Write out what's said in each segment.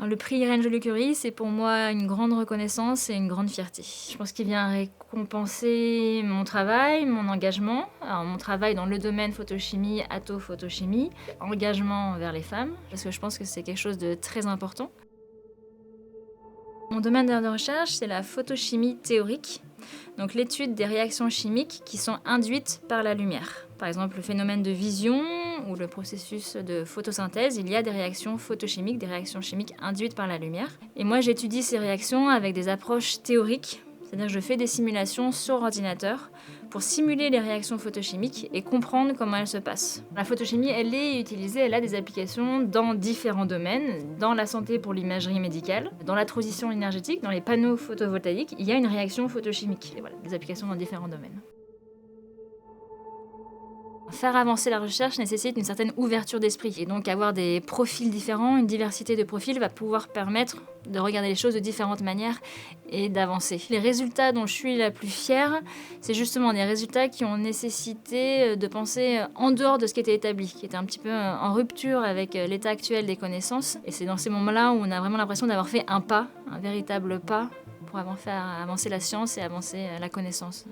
Alors, le prix Irène Joliot-Curie, c'est pour moi une grande reconnaissance et une grande fierté. Je pense qu'il vient récompenser mon travail, mon engagement. Alors, mon travail dans le domaine photochimie, atto-photochimie, engagement vers les femmes, parce que je pense que c'est quelque chose de très important. Mon domaine de recherche, c'est la photochimie théorique, donc l'étude des réactions chimiques qui sont induites par la lumière. Par exemple, le phénomène de vision ou le processus de photosynthèse, il y a des réactions photochimiques, des réactions chimiques induites par la lumière. Et moi, j'étudie ces réactions avec des approches théoriques, c'est-à-dire que je fais des simulations sur ordinateur pour simuler les réactions photochimiques et comprendre comment elles se passent. La photochimie, elle est utilisée, elle a des applications dans différents domaines, dans la santé pour l'imagerie médicale, dans la transition énergétique, dans les panneaux photovoltaïques, il y a une réaction photochimique. Et voilà, des applications dans différents domaines. Faire avancer la recherche nécessite une certaine ouverture d'esprit. Et donc avoir des profils différents, une diversité de profils va pouvoir permettre de regarder les choses de différentes manières et d'avancer. Les résultats dont je suis la plus fière, c'est justement des résultats qui ont nécessité de penser en dehors de ce qui était établi, qui était un petit peu en rupture avec l'état actuel des connaissances. Et c'est dans ces moments-là où on a vraiment l'impression d'avoir fait un pas, un véritable pas, pour faire avancer la science et avancer la connaissance.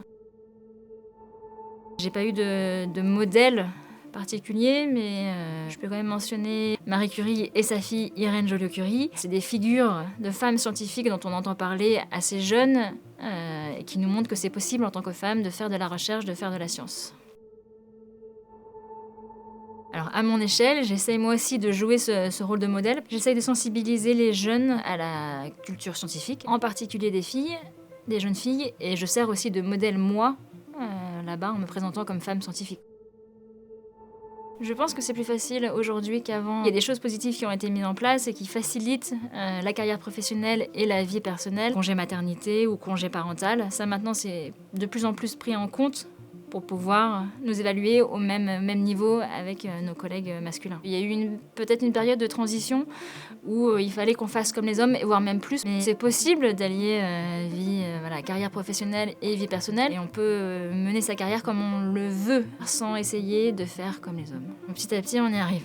J'ai pas eu de modèle particulier, mais je peux quand même mentionner Marie Curie et sa fille Irène Joliot-Curie. C'est des figures de femmes scientifiques dont on entend parler assez jeunes et qui nous montrent que c'est possible en tant que femme de faire de la recherche, de faire de la science. Alors à mon échelle, j'essaye moi aussi de jouer ce rôle de modèle. J'essaye de sensibiliser les jeunes à la culture scientifique, en particulier des filles, des jeunes filles, et je sers aussi de modèle moi, là-bas en me présentant comme femme scientifique. Je pense que c'est plus facile aujourd'hui qu'avant. Il y a des choses positives qui ont été mises en place et qui facilitent la carrière professionnelle et la vie personnelle. Congé maternité ou congé parental, ça maintenant c'est de plus en plus pris en compte pour pouvoir nous évaluer au même niveau avec nos collègues masculins. Il y a eu peut-être une période de transition où il fallait qu'on fasse comme les hommes, voire même plus. Mais c'est possible d'allier carrière professionnelle et vie personnelle. Et on peut mener sa carrière comme on le veut, sans essayer de faire comme les hommes. Petit à petit, on y arrive.